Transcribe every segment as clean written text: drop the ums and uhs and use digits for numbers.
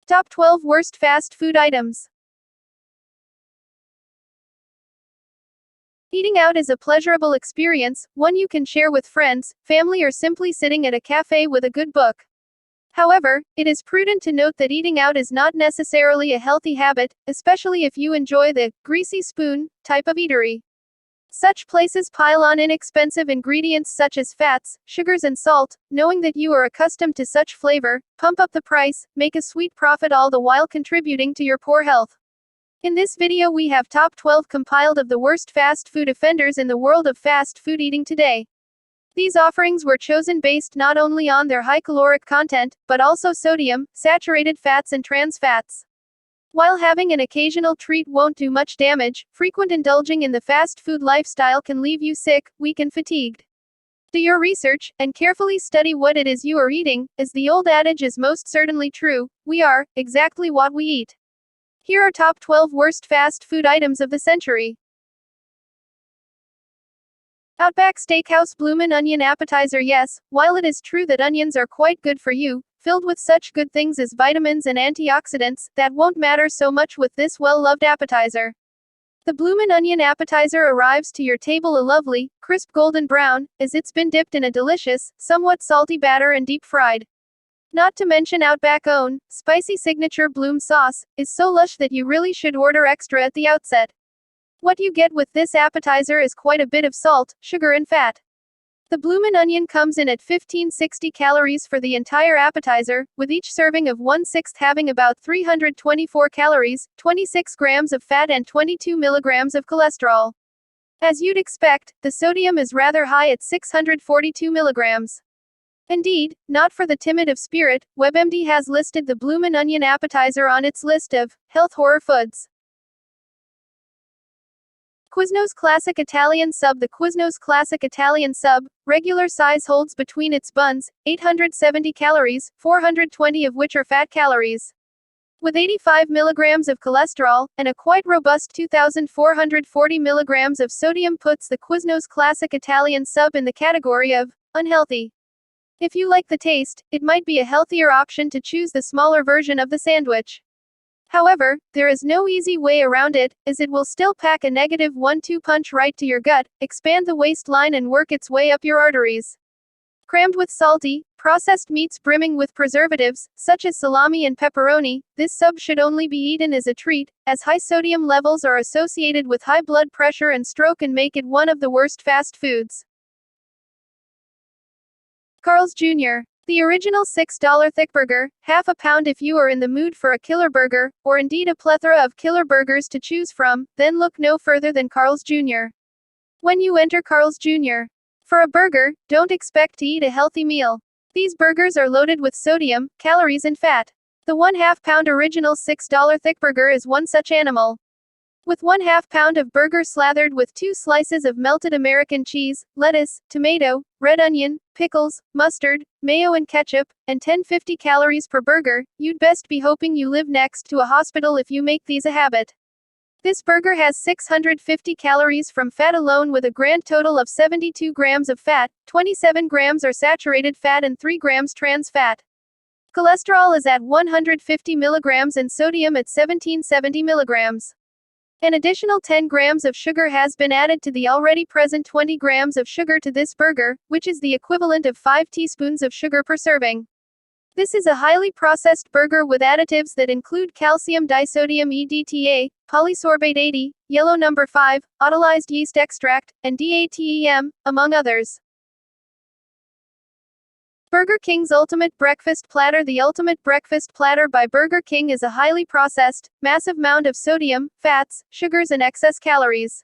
Top 12 Worst Fast Food Items. Eating out is a pleasurable experience, one you can share with friends, family, or simply sitting at a cafe with a good book. However, it is prudent to note that eating out is not necessarily a healthy habit, especially if you enjoy the greasy spoon type of eatery. Such places pile on inexpensive ingredients such as fats, sugars, and salt, knowing that you are accustomed to such flavor, pump up the price, make a sweet profit, all the while contributing to your poor health. In this video we have top 12 compiled of the worst fast food offenders in the world of fast food eating today. These offerings were chosen based not only on their high caloric content, but also sodium, saturated fats, and trans fats. While having an occasional treat won't do much damage, frequent indulging in the fast food lifestyle can leave you sick, weak, and fatigued. Do your research, and carefully study what it is you are eating, as the old adage is most certainly true: we are exactly what we eat. Here are top 12 worst fast food items of the century. Outback Steakhouse Bloomin' Onion Appetizer. Yes, while it is true that onions are quite good for you, filled with such good things as vitamins and antioxidants, that won't matter so much with this well-loved appetizer. The Bloomin' Onion Appetizer arrives to your table a lovely, crisp golden brown, as it's been dipped in a delicious, somewhat salty batter and deep fried. Not to mention Outback's own spicy signature bloom sauce is so lush that you really should order extra at the outset. What you get with this appetizer is quite a bit of salt, sugar, and fat. The Bloomin' Onion comes in at 1560 calories for the entire appetizer, with each serving of 1/6 having about 324 calories, 26 grams of fat, and 22 milligrams of cholesterol. As you'd expect, the sodium is rather high at 642 milligrams. Indeed, not for the timid of spirit, WebMD has listed the Bloomin' Onion appetizer on its list of health horror foods. Quiznos Classic Italian Sub. The Quiznos Classic Italian Sub, regular size, holds between its buns 870 calories, 420 of which are fat calories. With 85 milligrams of cholesterol, and a quite robust 2,440 milligrams of sodium, puts the Quiznos Classic Italian Sub in the category of unhealthy. If you like the taste, it might be a healthier option to choose the smaller version of the sandwich. However, there is no easy way around it, as it will still pack a negative 1-2 punch right to your gut, expand the waistline, and work its way up your arteries. Crammed with salty, processed meats brimming with preservatives, such as salami and pepperoni, this sub should only be eaten as a treat, as high sodium levels are associated with high blood pressure and stroke and make it one of the worst fast foods. Carl's Jr. The original $6 thick burger, half a pound if you are in the mood for a killer burger, or indeed a plethora of killer burgers to choose from, then look no further than Carl's Jr. When you enter Carl's Jr. for a burger, don't expect to eat a healthy meal. These burgers are loaded with sodium, calories, and fat. The 1/2 pound original $6 thick burger is one such animal. With 1/2 pound of burger slathered with 2 slices of melted American cheese, lettuce, tomato, red onion, pickles, mustard, mayo, and ketchup, and 1050 calories per burger, you'd best be hoping you live next to a hospital if you make these a habit. This burger has 650 calories from fat alone, with a grand total of 72 grams of fat, 27 grams are saturated fat, and 3 grams trans fat. Cholesterol is at 150 milligrams and sodium at 1770 milligrams. An additional 10 grams of sugar has been added to the already present 20 grams of sugar to this burger, which is the equivalent of 5 teaspoons of sugar per serving. This is a highly processed burger with additives that include calcium disodium EDTA, polysorbate 80, yellow number 5, autolyzed yeast extract, and DATEM, among others. Burger King's Ultimate Breakfast Platter. The Ultimate Breakfast Platter by Burger King is a highly processed, massive mound of sodium, fats, sugars, and excess calories.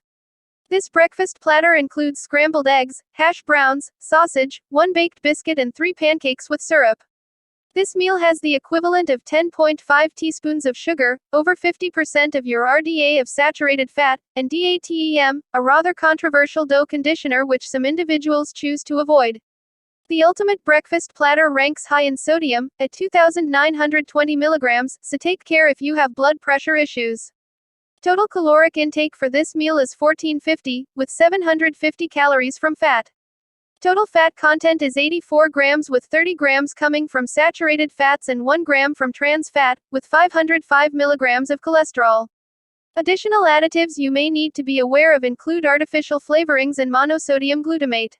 This breakfast platter includes scrambled eggs, hash browns, sausage, 1 baked biscuit, and 3 pancakes with syrup. This meal has the equivalent of 10.5 teaspoons of sugar, over 50% of your RDA of saturated fat, and DATEM, a rather controversial dough conditioner which some individuals choose to avoid. The Ultimate Breakfast Platter ranks high in sodium, at 2,920 milligrams, so take care if you have blood pressure issues. Total caloric intake for this meal is 1450, with 750 calories from fat. Total fat content is 84 grams with 30 grams coming from saturated fats and 1 gram from trans fat, with 505 milligrams of cholesterol. Additional additives you may need to be aware of include artificial flavorings and monosodium glutamate.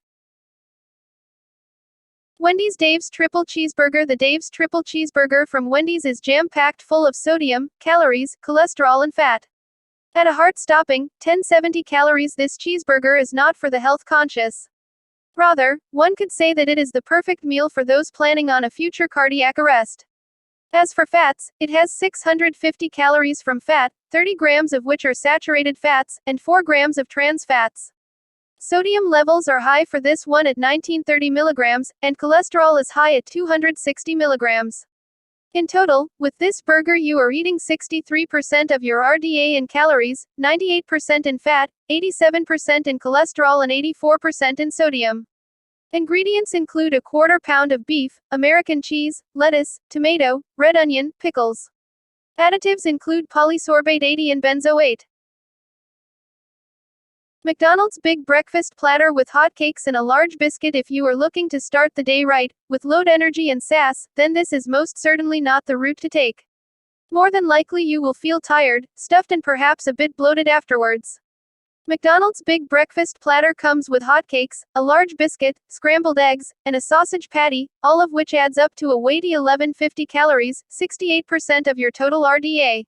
Wendy's Dave's Triple Cheeseburger. The Dave's Triple Cheeseburger from Wendy's is jam-packed full of sodium, calories, cholesterol and fat. At a heart-stopping, 1070 calories, this cheeseburger is not for the health-conscious. Rather, one could say that it is the perfect meal for those planning on a future cardiac arrest. As for fats, it has 650 calories from fat, 30 grams of which are saturated fats, and 4 grams of trans fats. Sodium levels are high for this one at 1930 milligrams, and cholesterol is high at 260 milligrams. In total, with this burger you are eating 63% of your RDA in calories, 98% in fat, 87% in cholesterol and 84% in sodium. Ingredients include a quarter pound of beef, American cheese, lettuce, tomato, red onion, pickles. Additives include polysorbate 80 and benzoate. McDonald's Big Breakfast Platter with hotcakes and a large biscuit. If you are looking to start the day right, with load energy and sass, then this is most certainly not the route to take. More than likely you will feel tired, stuffed and perhaps a bit bloated afterwards. McDonald's Big Breakfast Platter comes with hotcakes, a large biscuit, scrambled eggs, and a sausage patty, all of which adds up to a weighty 1150 calories, 68% of your total RDA.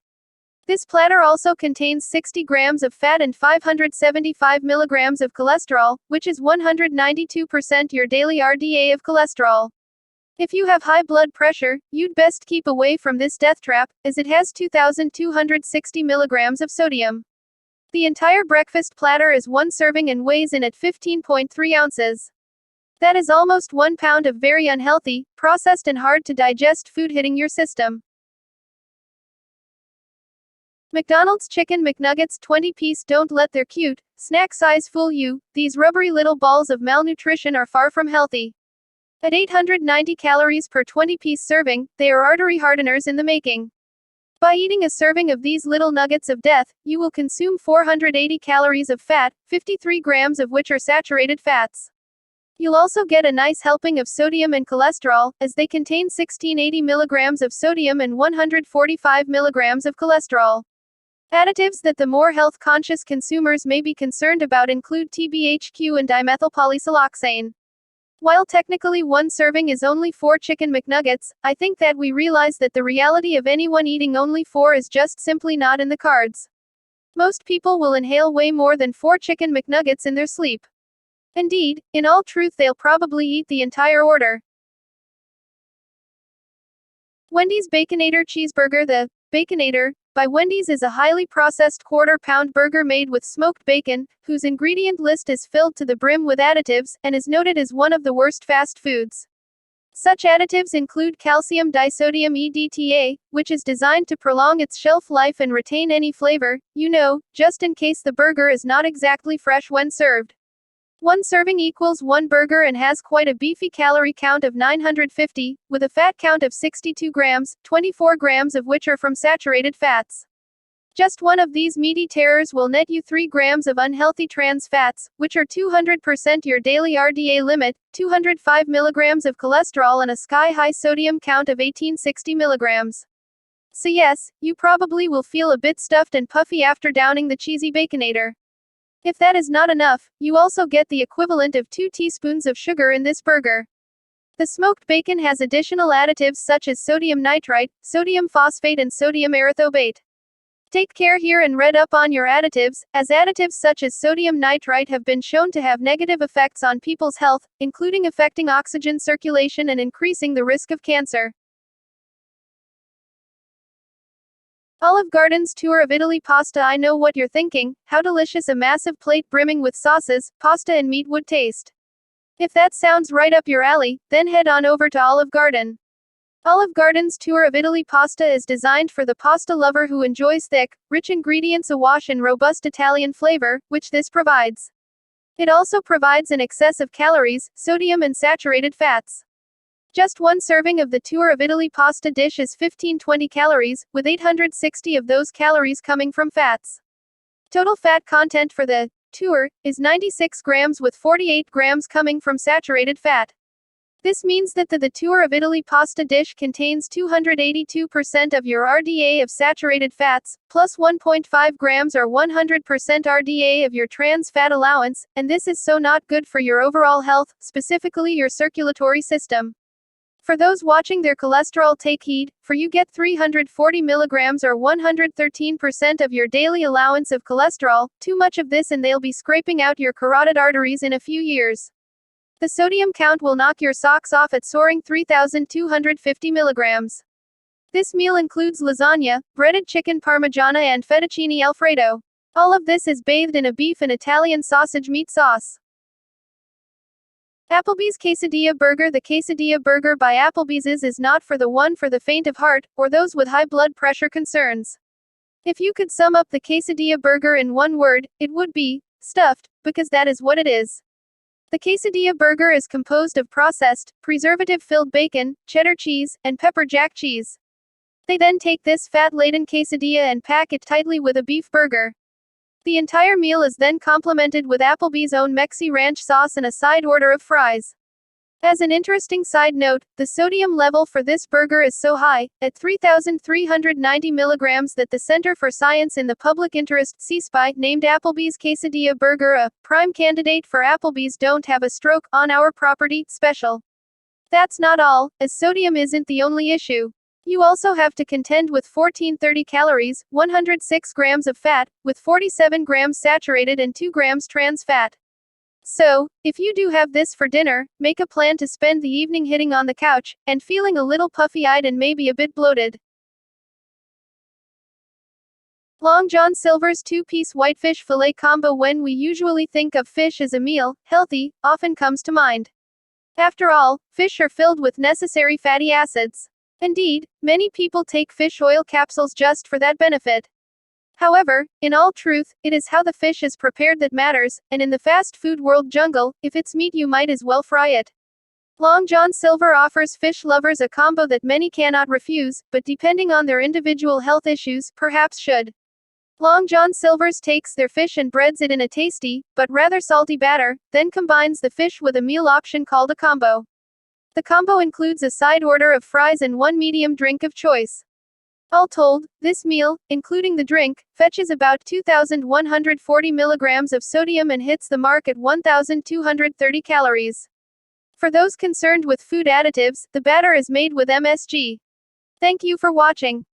This platter also contains 60 grams of fat and 575 milligrams of cholesterol, which is 192% your daily RDA of cholesterol. If you have high blood pressure, you'd best keep away from this death trap, as it has 2,260 milligrams of sodium. The entire breakfast platter is one serving and weighs in at 15.3 ounces. That is almost 1 pound of very unhealthy, processed and hard to digest food hitting your system. McDonald's Chicken McNuggets 20-piece. Don't let their cute snack size fool you. These rubbery little balls of malnutrition are far from healthy. At 890 calories per 20-piece serving, they are artery hardeners in the making. By eating a serving of these little nuggets of death, you will consume 480 calories of fat, 53 grams of which are saturated fats. You'll also get a nice helping of sodium and cholesterol, as they contain 1680 milligrams of sodium and 145 milligrams of cholesterol. Additives that the more health-conscious consumers may be concerned about include TBHQ and dimethylpolysiloxane. While technically one serving is only 4 chicken McNuggets, I think that we realize that the reality of anyone eating only 4 is just simply not in the cards. Most people will inhale way more than 4 chicken McNuggets in their sleep. Indeed, in all truth they'll probably eat the entire order. Wendy's Baconator Cheeseburger. The Baconator by Wendy's is a highly processed quarter-pound burger made with smoked bacon, whose ingredient list is filled to the brim with additives, and is noted as one of the worst fast foods. Such additives include calcium disodium EDTA, which is designed to prolong its shelf life and retain any flavor, just in case the burger is not exactly fresh when served. One serving equals one burger and has quite a beefy calorie count of 950, with a fat count of 62 grams, 24 grams of which are from saturated fats. Just one of these meaty terrors will net you 3 grams of unhealthy trans fats, which are 200% your daily RDA limit, 205 milligrams of cholesterol and a sky-high sodium count of 1860 milligrams. So yes, you probably will feel a bit stuffed and puffy after downing the cheesy Baconator. If that is not enough, you also get the equivalent of 2 teaspoons of sugar in this burger. The smoked bacon has additional additives such as sodium nitrite, sodium phosphate and sodium erythobate. Take care here and read up on your additives, as additives such as sodium nitrite have been shown to have negative effects on people's health, including affecting oxygen circulation and increasing the risk of cancer. Olive Garden's tour of Italy pasta. I know what you're thinking, how delicious a massive plate brimming with sauces, pasta and meat would taste. If that sounds right up your alley, then head on over to Olive Garden. Olive Garden's tour of Italy pasta is designed for the pasta lover who enjoys thick, rich ingredients awash in robust Italian flavor, which this provides. It also provides an excess of calories, sodium and saturated fats. Just one serving of the tour of Italy pasta dish is 1520 calories, with 860 of those calories coming from fats. Total fat content for the tour, is 96 grams with 48 grams coming from saturated fat. This means that the tour of Italy pasta dish contains 282% of your RDA of saturated fats, plus 1.5 grams or 100% RDA of your trans fat allowance, and this is so not good for your overall health, specifically your circulatory system. For those watching their cholesterol, take heed, for you get 340 milligrams or 113% of your daily allowance of cholesterol, too much of this and they'll be scraping out your carotid arteries in a few years. The sodium count will knock your socks off at soaring 3,250 milligrams. This meal includes lasagna, breaded chicken parmigiana and fettuccine alfredo. All of this is bathed in a beef and Italian sausage meat sauce. Applebee's Quesadilla Burger. The Quesadilla Burger by Applebee's is not for the faint of heart, or those with high blood pressure concerns. If you could sum up the Quesadilla Burger in one word, it would be stuffed, because that is what it is. The Quesadilla Burger is composed of processed, preservative-filled bacon, cheddar cheese, and pepper jack cheese. They then take this fat-laden quesadilla and pack it tightly with a beef burger. The entire meal is then complemented with Applebee's own Mexi Ranch sauce and a side order of fries. As an interesting side note, the sodium level for this burger is so high, at 3,390 milligrams, that the Center for Science in the Public Interest (CSPI) named Applebee's Quesadilla Burger a prime candidate for Applebee's Don't Have a Stroke on Our Property special. That's not all, as sodium isn't the only issue. You also have to contend with 1430 calories, 106 grams of fat, with 47 grams saturated and 2 grams trans fat. So, if you do have this for dinner, make a plan to spend the evening hitting on the couch, and feeling a little puffy-eyed and maybe a bit bloated. Long John Silver's two-piece whitefish filet combo. When we usually think of fish as a meal, healthy, often comes to mind. After all, fish are filled with necessary fatty acids. Indeed, many people take fish oil capsules just for that benefit. However, in all truth, it is how the fish is prepared that matters, and in the fast food world jungle, if it's meat you might as well fry it. Long John Silver offers fish lovers a combo that many cannot refuse, but depending on their individual health issues, perhaps should. Long John Silver's takes their fish and breads it in a tasty, but rather salty batter, then combines the fish with a meal option called a combo. The combo includes a side order of fries and one medium drink of choice. All told, this meal, including the drink, fetches about 2,140 milligrams of sodium and hits the mark at 1,230 calories. For those concerned with food additives, the batter is made with MSG. Thank you for watching.